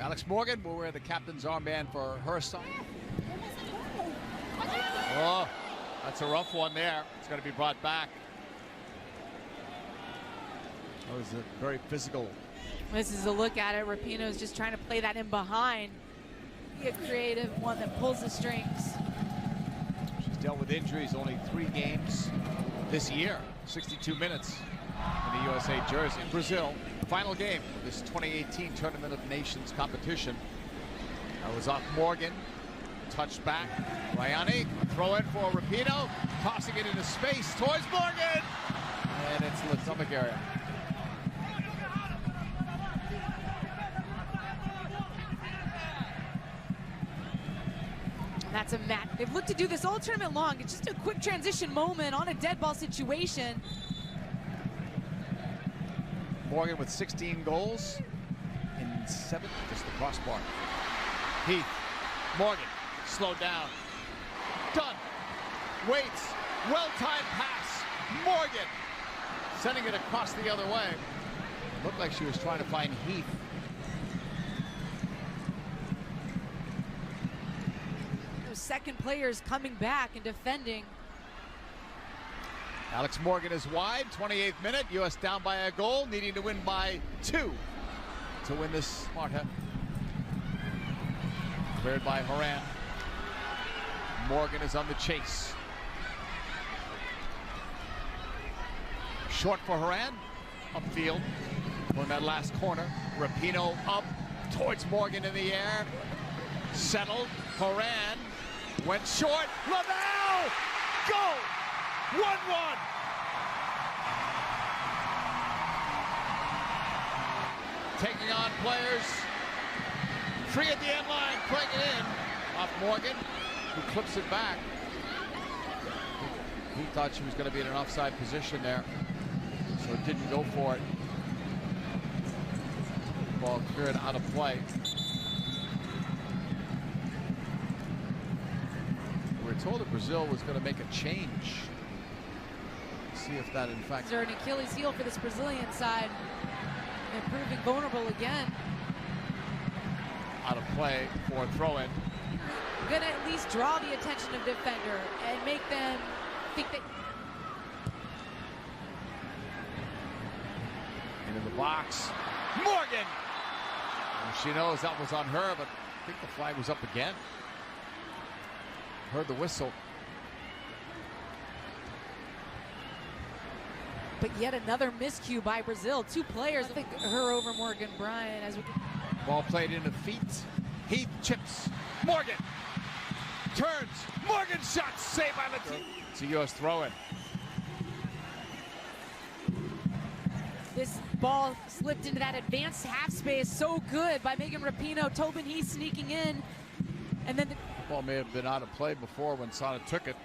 Alex Morgan will wear the captain's armband for her son. Oh, that's a rough one there. It's going to be brought back. That was a very physical. This is a look at it. Rapinoe's just trying to play that in behind. Be a creative one that pulls the strings. She's dealt with injuries, only 3 games this year. 62 minutes in the USA jersey. Brazil, final game of this 2018 Tournament of Nations competition. That was off Morgan. Touched back. Rayani, throw in for Rapinoe. Tossing it into space towards Morgan. And it's the stomach area. That's a match. They've looked to do this all tournament long. It's just a quick transition moment on a dead ball situation. Morgan with 16 goals in 7, just the crossbar. Heath, Morgan, slowed down. Done. Waits, well-timed pass. Morgan, sending it across the other way. Looked like she was trying to find Heath. Second players coming back and defending. Alex Morgan is wide, 28th minute. U.S. down by a goal, needing to win by 2 to win this smart hit. Cleared by Horan. Morgan is on the chase. Short for Horan, upfield. On that last corner, Rapinoe up towards Morgan in the air. Settled, Horan. Went short, Lavelle! Goal! 1-1! Taking on players. Free at the end line, playing it in. Off Morgan, who clips it back. He thought she was going to be in an offside position there, so it didn't go for it. Ball cleared out of play. We were told that Brazil was going to make a change. See if that in fact. They're an Achilles heel for this Brazilian side. They're proving vulnerable again. Out of play for a throw-in. Gonna at least draw the attention of defender and make them think that. Into the box. Morgan! And she knows that was on her, but I think the flag was up again. Heard the whistle. But yet another miscue by Brazil. 2 players. I think her over Morgan Bryan as we. Ball played into feet. Heath chips. Morgan turns. Morgan shot. Saved by Latif. It's a U.S. throw-in. This ball slipped into that advanced half space so good by Megan Rapinoe. Tobin Heath sneaking in. And then the Ball may have been out of play before when Sana took it.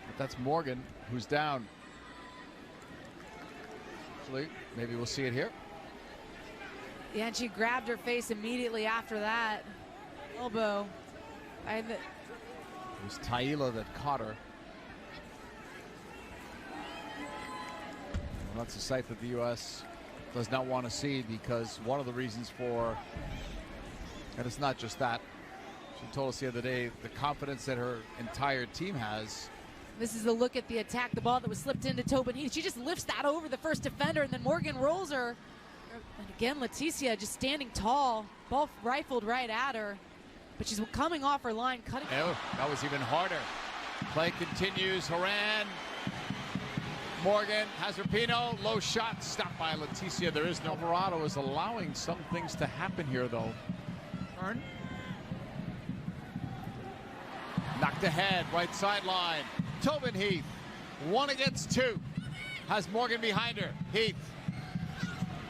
But that's Morgan who's down. Actually, maybe we'll see it here. Yeah, and she grabbed her face immediately after that. Elbow. It was Taila that caught her. Well, that's a sight that the U.S. does not want to see, because one of the reasons for, and it's not just that, she told us the other day the confidence that her entire team has. This is a look at the attack, the ball that was slipped into Tobin Heath. She just lifts that over the first defender, and then Morgan rolls her. And again, Leticia just standing tall. Ball rifled right at her, but she's coming off her line, cutting. Oh, that was even harder. Play continues. Horan. Morgan has Rapinoe. Low shot, stopped by Leticia. There is no. Alvarado is allowing some things to happen here, though. Turn. Knocked ahead, right sideline. Tobin Heath, 1 against 2. Has Morgan behind her. Heath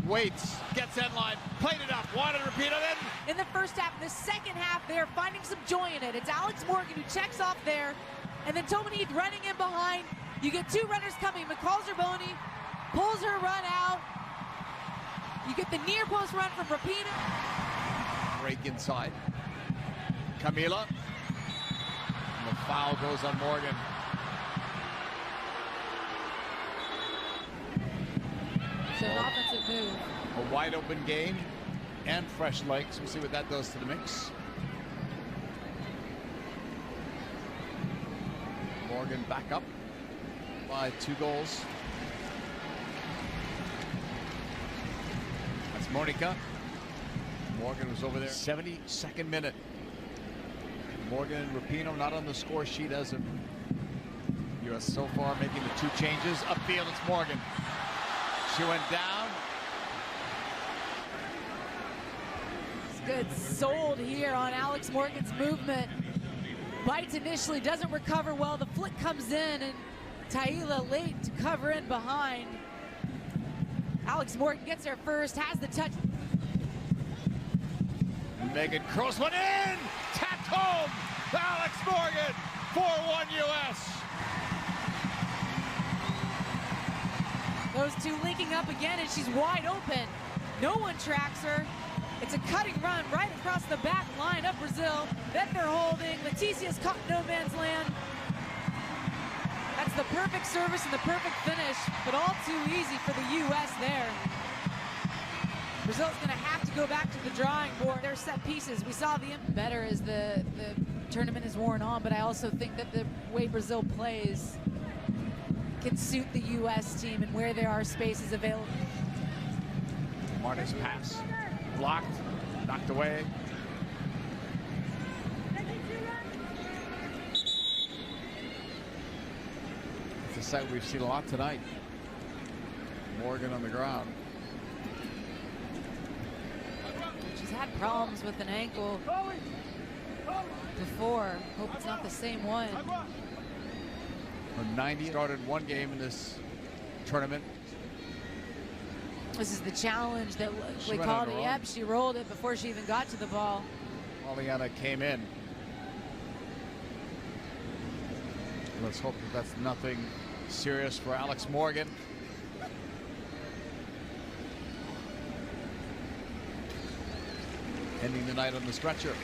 waits, gets end line, played it up, wanted Rapinoe then. In the first half, in the second half, they're finding some joy in it. It's Alex Morgan who checks off there, and then Tobin Heath running in behind. You get 2 runners coming. McCall Zerboni pulls her run out. You get the near post run from Rapinoe. Break inside. Camila. And the foul goes on Morgan. It's an offensive move. A wide open game. and fresh legs. We'll see what that does to the mix. Morgan back up by 2 goals. That's Monica. Morgan was over there. 72nd minute. Morgan and Rapinoe not on the score sheet as of U.S. so far, making the 2 changes. Upfield, it's Morgan. She went down. It's good sold here on Alex Morgan's movement. Bites initially, doesn't recover well. The flick comes in, and Taila late to cover in behind. Alex Morgan gets there first, has the touch. Megan curls one in! Tapped home! Alex Morgan, 4-1 U.S. Those two linking up again, and she's wide open. No one tracks her. It's a cutting run right across the back line of Brazil. Then they're holding. Leticia's caught no man's land. That's the perfect service and the perfect finish, but all too easy for the U.S. there. Brazil's gonna have to go back to the drawing board. Their set pieces, we saw the better as the tournament is worn on, but I also think that the way Brazil plays can suit the U.S. team and where there are spaces available. Marta's pass blocked, knocked away. It's a sight we've seen a lot tonight. Morgan on the ground. She's had problems with an ankle before. Hope it's not the same one. Her 90 started 1 game in this tournament. This is the challenge that we called it. Yep, she rolled it before she even got to the ball. Oliana came in. Let's hope that that's nothing serious for Alex Morgan. Ending the night on the stretcher.